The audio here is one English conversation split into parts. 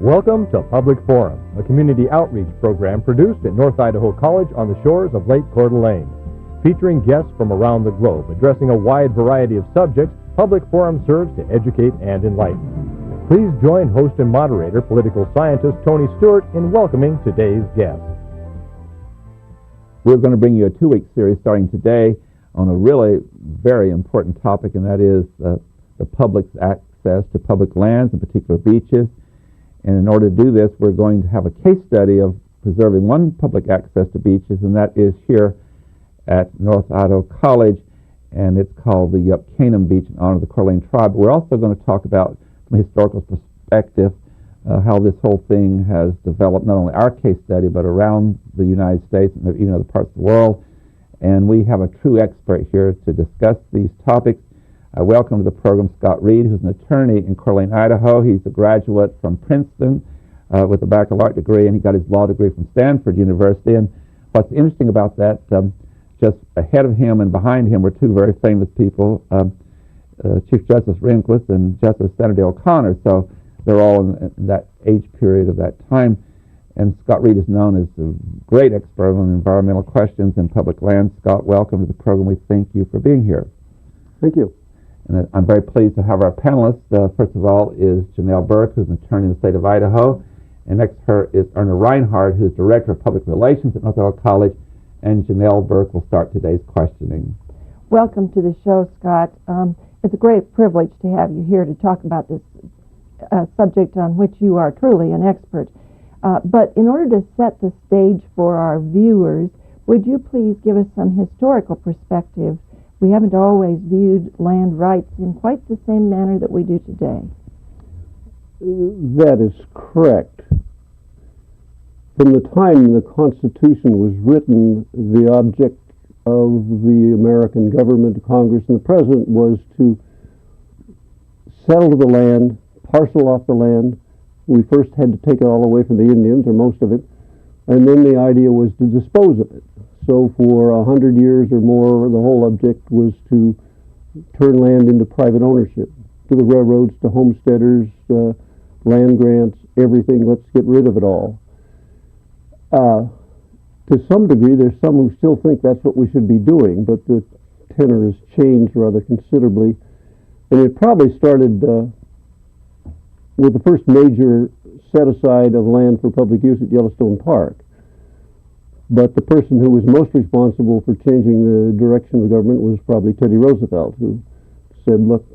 Welcome to Public Forum, a community outreach program produced at North Idaho College on the shores of Lake Coeur d'Alene. Featuring guests from around the globe addressing a wide variety of subjects, Public Forum serves to educate and enlighten. Please join host and moderator, political scientist Tony Stewart, in welcoming today's guest. We're going to bring you a two-week series starting today on a really very important topic, and that is the public's access to public lands, in particular beaches. And in order to do this, we're going to have a case study of preserving one public access to beaches, and that is here at North Idaho College, and it's called the Canaan Beach in honor of the Coeur d'Alene tribe. We're also going to talk about, from a historical perspective, how this whole thing has developed, not only our case study, but around the United States and even other parts of the world. And we have a true expert here to discuss these topics. I welcome to the program Scott Reed, who's an attorney in Coeur d'Alene, Idaho. He's a graduate from Princeton with a baccalaureate degree, and he got his law degree from Stanford University. And what's interesting about that, just ahead of him and behind him were two very famous people, Chief Justice Rehnquist and Justice Senator O'Connor. So they're all in that age period of that time. And Scott Reed is known as a great expert on environmental questions and public lands. Scott, welcome to the program. We thank you for being here. Thank you. And I'm very pleased to have our panelists. First of all is Janelle Burke, who's an attorney in the state of Idaho. And next to her is Erna Reinhardt, who's Director of Public Relations at North Idaho College. And Janelle Burke will start today's questioning. Welcome to the show, Scott. It's a great privilege to have you here to talk about this subject on which you are truly an expert. But in order to set the stage for our viewers, would you please give us some historical perspective? We haven't always viewed land rights in quite the same manner that we do today. That is correct. From the time the Constitution was written, the object of the American government, Congress, and the President was to settle the land, parcel off the land. We first had to take it all away from the Indians, or most of it, and then the idea was to dispose of it. So for 100 years or more, the whole object was to turn land into private ownership, to the railroads, to homesteaders, land grants, everything. Let's get rid of it all. To some degree, there's some who still think that's what we should be doing, but the tenor has changed rather considerably. And it probably started with the first major set-aside of land for public use at Yellowstone Park. But the person who was most responsible for changing the direction of the government was probably Teddy Roosevelt, who said, look,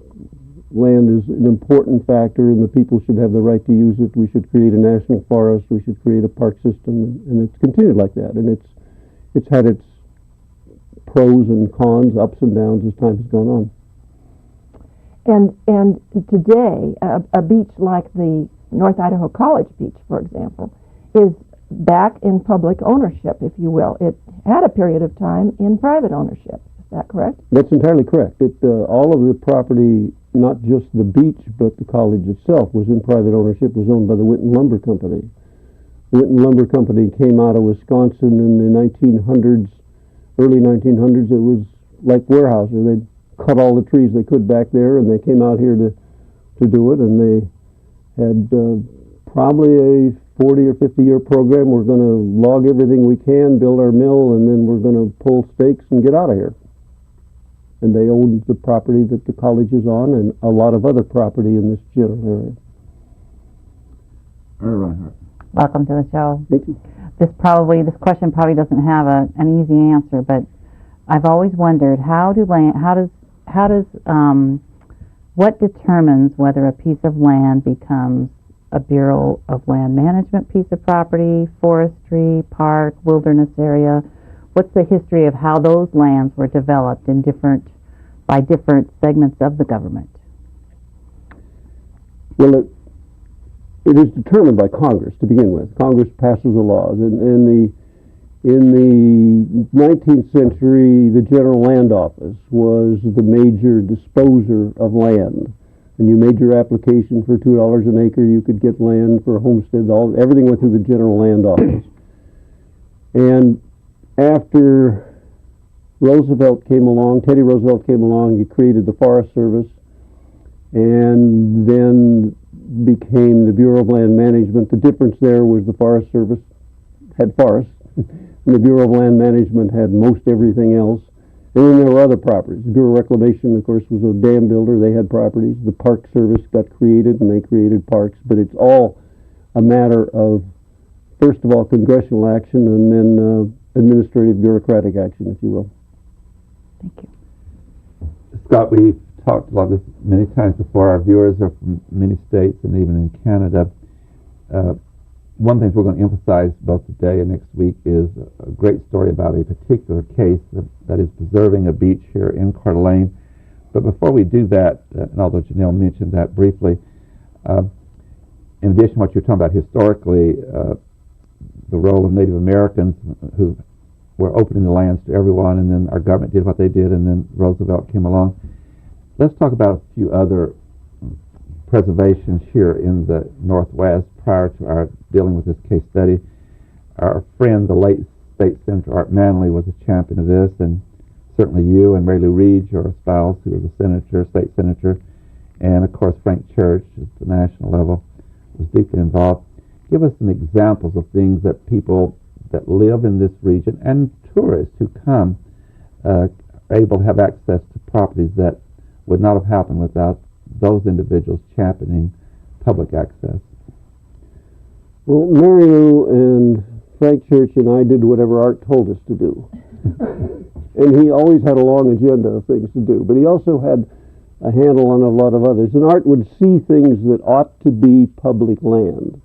land is an important factor and the people should have the right to use it. We should create a national forest. We should create a park system. And it's continued like that. And it's had its pros and cons, ups and downs as time has gone on. And today, a beach like the North Idaho College Beach, for example, is back in public ownership, if you will. It had a period of time in private ownership. Is that correct? That's entirely correct. All of the property, not just the beach, but the college itself, was in private ownership, was owned by the Winton Lumber Company. The Winton Lumber Company came out of Wisconsin in the 1900s, early 1900s. It was like Weyerhaeuser. They'd cut all the trees they could back there, and they came out here to do it, and they had probably a 40 or 50-year program. We're going to log everything we can, build our mill, and then we're going to pull stakes and get out of here. And they owned the property that the college is on and a lot of other property in this general area. Erna Reinhardt. Welcome to the show. Thank you. This question probably doesn't have an easy answer, but I've always wondered what determines whether a piece of land becomes a Bureau of Land Management piece of property, forestry, park, wilderness area. What's the history of how those lands were developed by different segments of the government? Well, it is determined by Congress to begin with. Congress passes the laws. In the 19th century, the General Land Office was the major disposer of land. And you made your application for $2 an acre, you could get land for a homestead. Everything went through the General Land Office. And after Teddy Roosevelt came along, he created the Forest Service. And then became the Bureau of Land Management. The difference there was the Forest Service had forests, and the Bureau of Land Management had most everything else. And then there were other properties. The Bureau of Reclamation, of course, was a dam builder. They had properties. The Park Service got created, and they created parks. But it's all a matter of, first of all, congressional action, and then administrative bureaucratic action, if you will. Thank you. Scott, we've talked about this many times before. Our viewers are from many states and even in Canada. One thing we're going to emphasize both today and next week is a great story about a particular case that is preserving a beach here in Coeur d'Alene. But before we do that, and although Janelle mentioned that briefly, in addition to what you're talking about historically, the role of Native Americans who were opening the lands to everyone, and then our government did what they did, and then Roosevelt came along. Let's talk about a few other preservations here in the Northwest prior to our dealing with this case study. Our friend, the late State Senator Art Manley, was a champion of this, and certainly you and Mary Lou Reed, your spouse, who was a senator, state senator, and of course Frank Church at the national level was deeply involved. Give us some examples of things that people that live in this region and tourists who come are able to have access to properties that would not have happened without those individuals championing public access. Well, Mary Lou and Frank Church and I did whatever Art told us to do. And he always had a long agenda of things to do, but he also had a handle on a lot of others. And Art would see things that ought to be public land.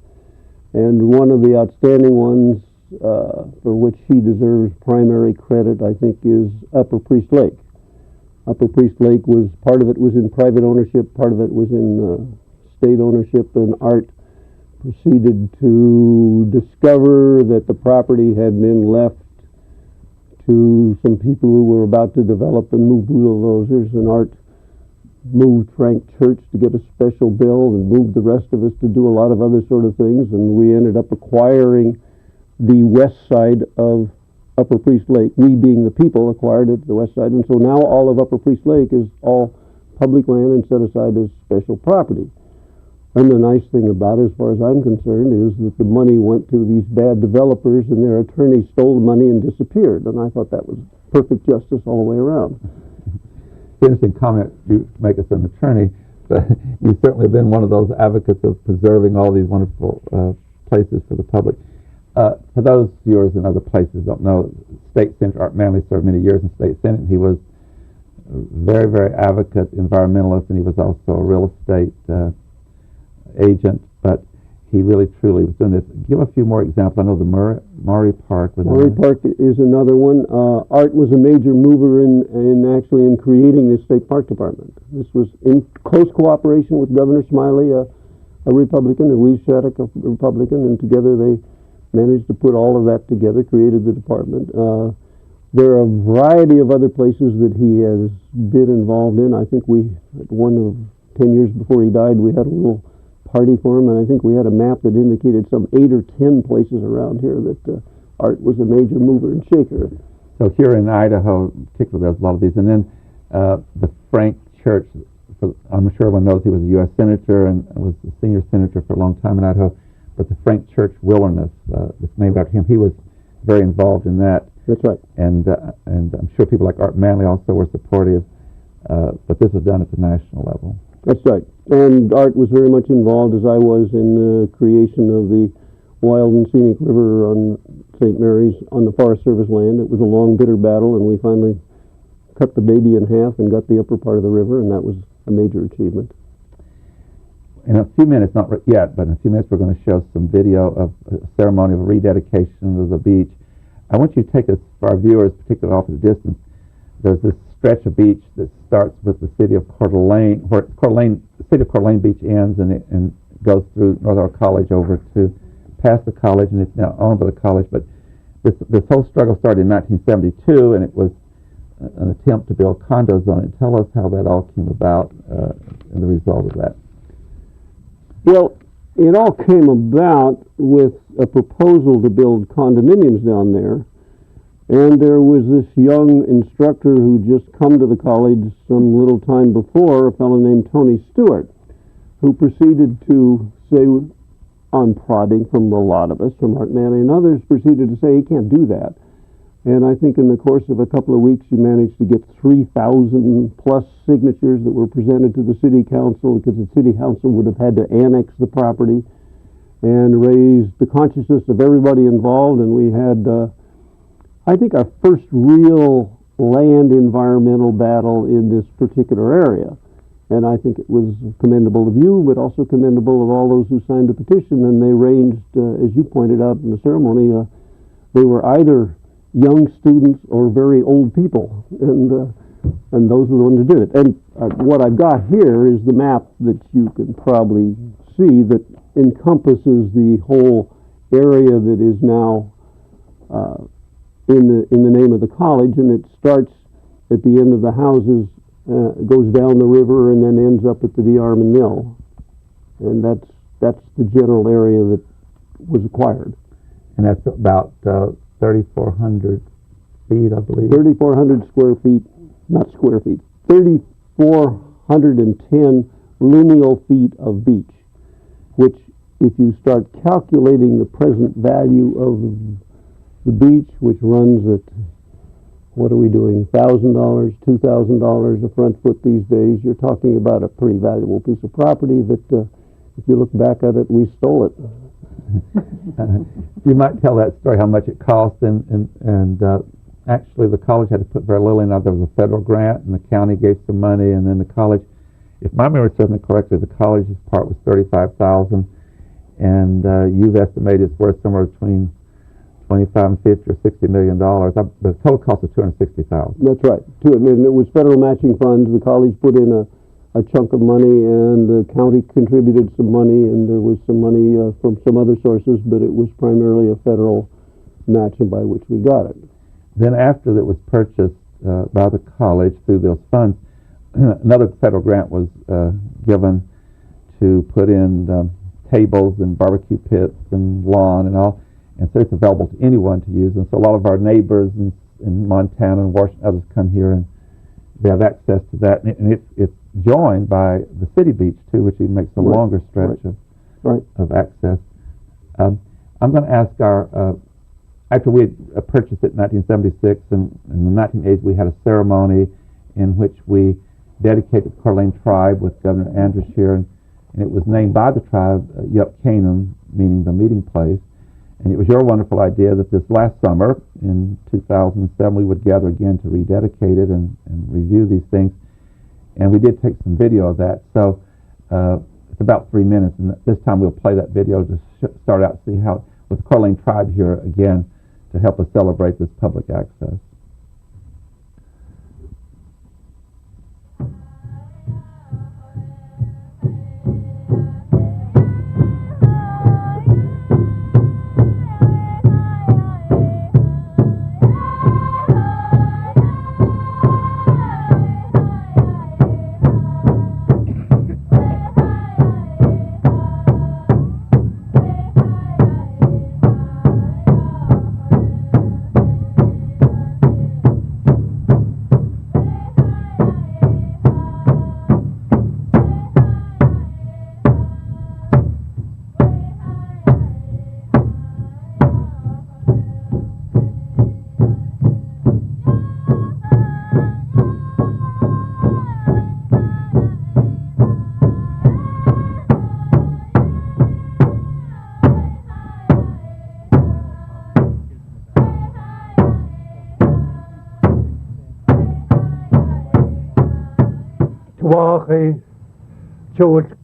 And one of the outstanding ones for which he deserves primary credit, I think, is Upper Priest Lake. Upper Priest Lake was, part of it was in private ownership, part of it was in state ownership, and Art proceeded to discover that the property had been left to some people who were about to develop and move bulldozers, and Art moved Frank Church to get a special bill and moved the rest of us to do a lot of other sort of things, and we ended up acquiring the west side of Upper Priest Lake. We, being the people, acquired it, the west side, and so now all of Upper Priest Lake is all public land and set aside as special property. And the nice thing about it, as far as I'm concerned, is that the money went to these bad developers, and their attorneys stole the money and disappeared. And I thought that was perfect justice all the way around. Interesting comment you make as an attorney, but you've certainly been one of those advocates of preserving all these wonderful places for the public. For those viewers in other places don't know, State Senator Art Manley served many years in State Senate. He was a very, very advocate, environmentalist, and he was also a real estate agent, but he really, truly was doing this. Give a few more examples. I know the Maury Park was Maury Park is another one. Art was a major mover in creating the state park department. This was in close cooperation with Governor Smiley, a Republican, and Louise Shattuck, a Republican, and together they managed to put all of that together, created the department. There are a variety of other places that he has been involved in. I think we, at one of 10 years before he died, we had a little party for him, and I think we had a map that indicated some 8 or 10 places around here that Art was a major mover and shaker. So here in Idaho, particularly, there's a lot of these. And then the Frank Church, I'm sure everyone knows he was a U.S. Senator and was a senior senator for a long time in Idaho, but the Frank Church Wilderness, it's named after him, he was very involved in that. That's right. And I'm sure people like Art Manley also were supportive, but this was done at the national level. That's right. And Art was very much involved, as I was, in the creation of the Wild and Scenic River on St. Mary's on the Forest Service land. It was a long, bitter battle, and we finally cut the baby in half and got the upper part of the river, and that was a major achievement. In a few minutes, not yet, but in a few minutes we're going to show some video of a ceremony of rededication of the beach. I want you to take us, for our viewers, particularly off at a distance, there's this stretch of beach that starts with the city of Coeur d'Alene, where the city of Coeur d'Alene beach ends and goes through North Idaho College over to past the college, and it's now owned by the college. But this whole struggle started in 1972, and it was an attempt to build condos on it. Tell us how that all came about and the result of that. Well, it all came about with a proposal to build condominiums down there. And there was this young instructor who just come to the college some little time before, a fellow named Tony Stewart, who proceeded to say, on prodding from a lot of us, from Art Manley and others, proceeded to say he can't do that. And I think in the course of a couple of weeks, you managed to get 3,000 plus signatures that were presented to the city council, because the city council would have had to annex the property and raise the consciousness of everybody involved. And we had, I think, our first real land environmental battle in this particular area. And I think it was commendable of you, but also commendable of all those who signed the petition. And they ranged, as you pointed out in the ceremony, they were either young students or very old people, and those were the ones who did it. And what I've got here is the map that you can probably see that encompasses the whole area that is now in the name of the college, and it starts at the end of the houses, goes down the river, and then ends up at the D. Armand Mill, and that's the general area that was acquired. And that's about 3,400 feet, I believe. 3,400 square feet, not square feet, 3,410 lineal feet of beach, which, if you start calculating the present value of the beach, which runs at, what are we doing, $1,000, $2,000 a front foot these days, you're talking about a pretty valuable piece of property that, if you look back at it, we stole it. You might tell that story, how much it cost, and actually the college had to put very little in. There was a federal grant, and the county gave some money, and then the college, if my memory serves me correctly, the college's part was $35,000, and you've estimated it's worth somewhere between 25 and 50 or $60 million. The total cost was $260,000. That's right. And it was federal matching funds. The college put in a chunk of money, and the county contributed some money, and there was some money from some other sources, but it was primarily a federal match by which we got it. Then after it was purchased by the college through those funds, another federal grant was given to put in tables and barbecue pits and lawn and all, and so it's available to anyone to use. And so a lot of our neighbors in Montana and Washington, others come here, and they have access to that, and it's joined by the city beach too, which even makes a longer stretch of access. I'm going to ask our, after we had purchased it in 1976, and in the 1980s we had a ceremony in which we dedicated the Coeur d'Alene tribe with Governor Andrews here, and it was named by the tribe Yup Canaan, meaning the meeting place. And it was your wonderful idea that this last summer, in 2007, we would gather again to rededicate it and review these things. And we did take some video of that. So it's about 3 minutes, and this time we'll play that video to start out, see how, with the Coeur d'Alene tribe here again, to help us celebrate this public access. Wache, so it's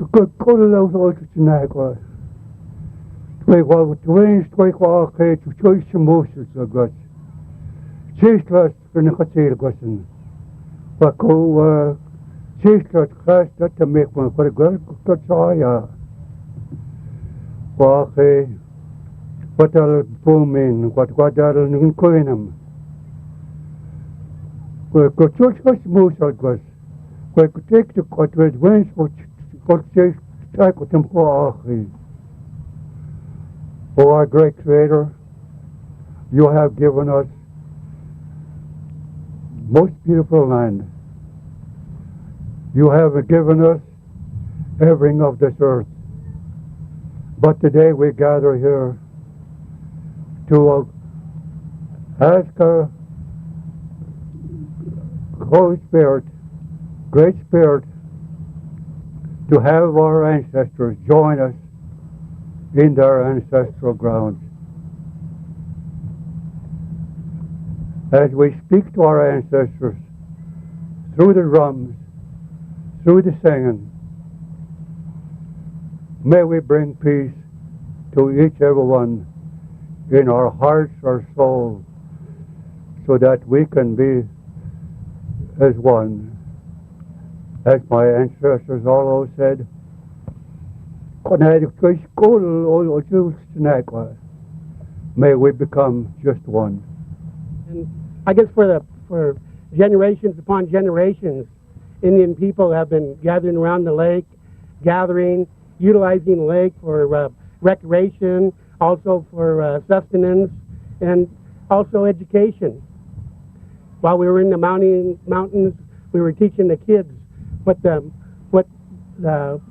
a good color of all the Nagua. Twins, Wache, to choice emotions of God. Chase last for Nicotel Gosson. Wako, chase last class that to make one for a girl, got Saya. Wache, what are booming, what are in Coinham. We could church was most of us. We could take the cut with wings, which could say, take with them for Oh, our great Creator, you have given us most beautiful land. You have given us everything of this earth. But today we gather here to ask our Holy Spirit, Great Spirit, to have our ancestors join us in their ancestral grounds. As we speak to our ancestors through the drums, through the singing, may we bring peace to each every one in our hearts, our souls, so that we can be as one. As my ancestors all said, may we become just one. And I guess for generations upon generations, Indian people have been gathering around the lake, utilizing the lake for recreation, also for sustenance, and also education. While we were in the mountains, we were teaching the kids what the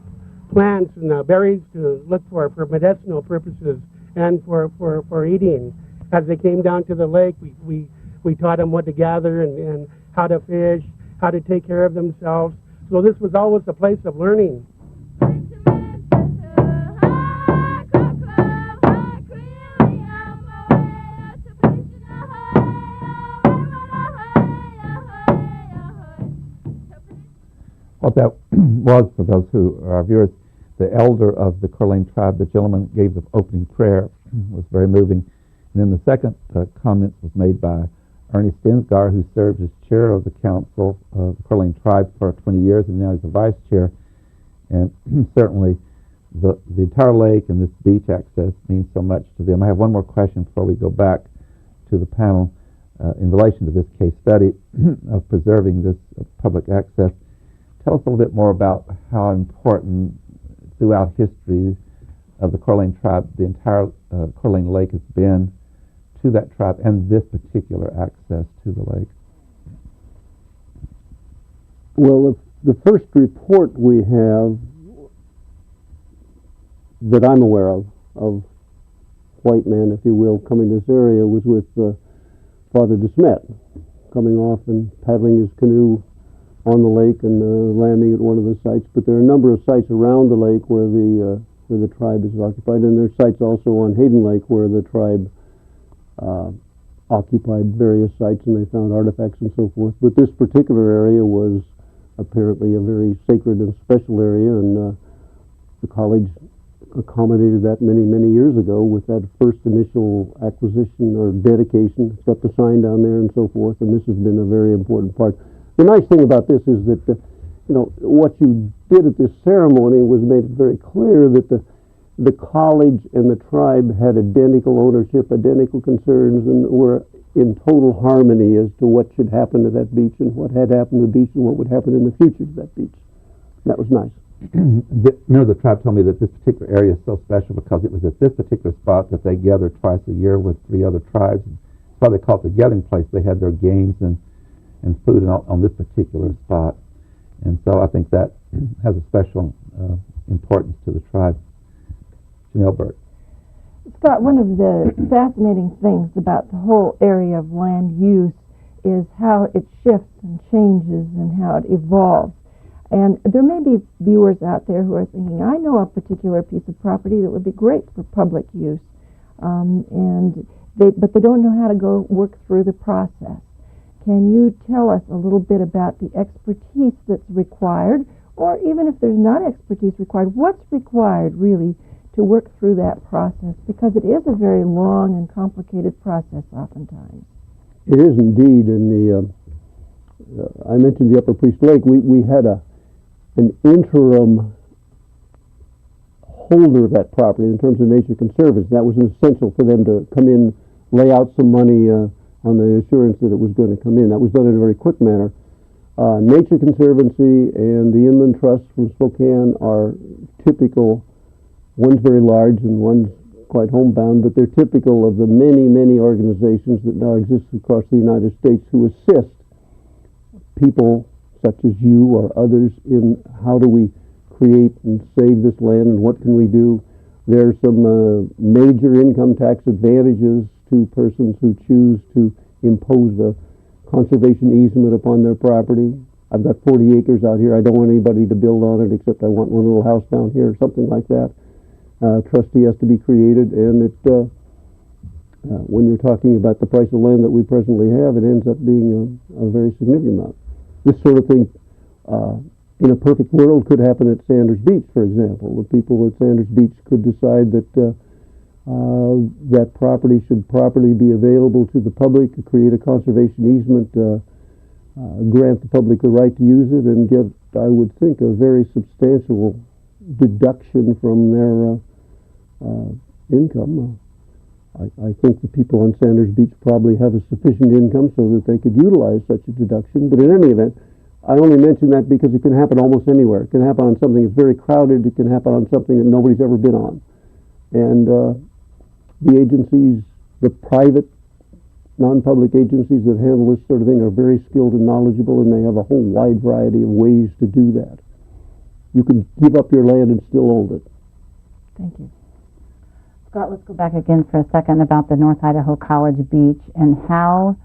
plants and the berries to look for medicinal purposes and for eating. As they came down to the lake, we taught them what to gather and how to fish, how to take care of themselves. So this was always a place of learning. What that was, for those who are our viewers, the elder of the Coeur d'Alene tribe, the gentleman gave the opening prayer, was very moving. And then the second comment was made by Ernie Stensgar, who served as chair of the council of the Coeur d'Alene tribe for 20 years, and now he's the vice chair. And certainly the entire lake and this beach access means so much to them. I have one more question before we go back to the panel in relation to this case study of preserving this public access. Tell us a little bit more about how important throughout history of the Coeur d'Alene tribe, the entire Coeur d'Alene Lake has been to that tribe and this particular access to the lake. Well, the first report we have that I'm aware of white man, if you will, coming to this area was with Father DeSmet, coming off and paddling his canoe on the lake and landing at one of the sites. But there are a number of sites around the lake where the tribe is occupied, and there are sites also on Hayden Lake where the tribe occupied various sites, and they found artifacts and so forth. But this particular area was apparently a very sacred and special area, and the college accommodated that many, many years ago with that first initial acquisition or dedication. It's got the sign down there and so forth, and this has been a very important part. The nice thing about this is that, what you did at this ceremony was made it very clear that the college and the tribe had identical ownership, identical concerns, and were in total harmony as to what should happen to that beach and what had happened to the beach and what would happen in the future to that beach. That was nice. Remember, the tribe told me that this particular area is so special because it was at this particular spot that they gathered twice a year with 3 other tribes. That's why they call it the gathering place. They had their games and food on this particular spot. And so I think that has a special importance to the tribe. Janelle Burt. Scott, one of the fascinating things about the whole area of land use is how it shifts and changes and how it evolves. And there may be viewers out there who are thinking, I know a particular piece of property that would be great for public use, but they don't know how to go work through the process. Can you tell us a little bit about the expertise that's required, or even if there's not expertise required, what's required really to work through that process? Because it is a very long and complicated process oftentimes. It is indeed. In I mentioned the Upper Priest Lake. We had an interim holder of that property in terms of Nature Conservancy. That was essential for them to come in, lay out some money on the assurance that it was going to come in. That was done in a very quick manner. Nature Conservancy and the Inland Trust from Spokane are typical. One's very large and one's quite homebound, but they're typical of the many, many organizations that now exist across the United States who assist people such as you or others in how do we create and save this land and what can we do. There are some major income tax advantages to persons who choose to impose a conservation easement upon their property. I've got 40 acres out here. I don't want anybody to build on it except I want one little house down here or something like that. Trustee has to be created, and it when you're talking about the price of land that we presently have, it ends up being a very significant amount. This sort of thing, in a perfect world, could happen at Sanders Beach, for example. The people at Sanders Beach could decide that that property should properly be available to the public, create a conservation easement, grant the public the right to use it, and get, I would think, a very substantial deduction from their income. I think the people on Sanders Beach probably have a sufficient income so that they could utilize such a deduction. But in any event, I only mention that because it can happen almost anywhere. It can happen on something that's very crowded. It can happen on something that nobody's ever been on. And the agencies, the private, non-public agencies that handle this sort of thing are very skilled and knowledgeable, and they have a whole wide variety of ways to do that. You can give up your land and still own it. Thank you. Scott, let's go back again for a second about the North Idaho College Beach and how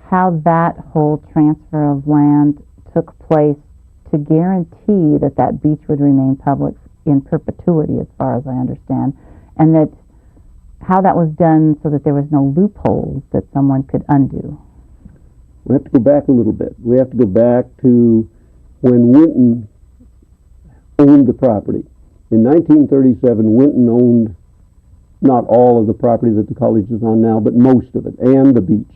that whole transfer of land took place to guarantee that that beach would remain public in perpetuity, as far as I understand, and that how that was done so that there was no loopholes that someone could undo. We have to go back a little bit. We have to go back to when Winton owned the property. In 1937, Winton owned not all of the property that the college is on now, but most of it, and the beach.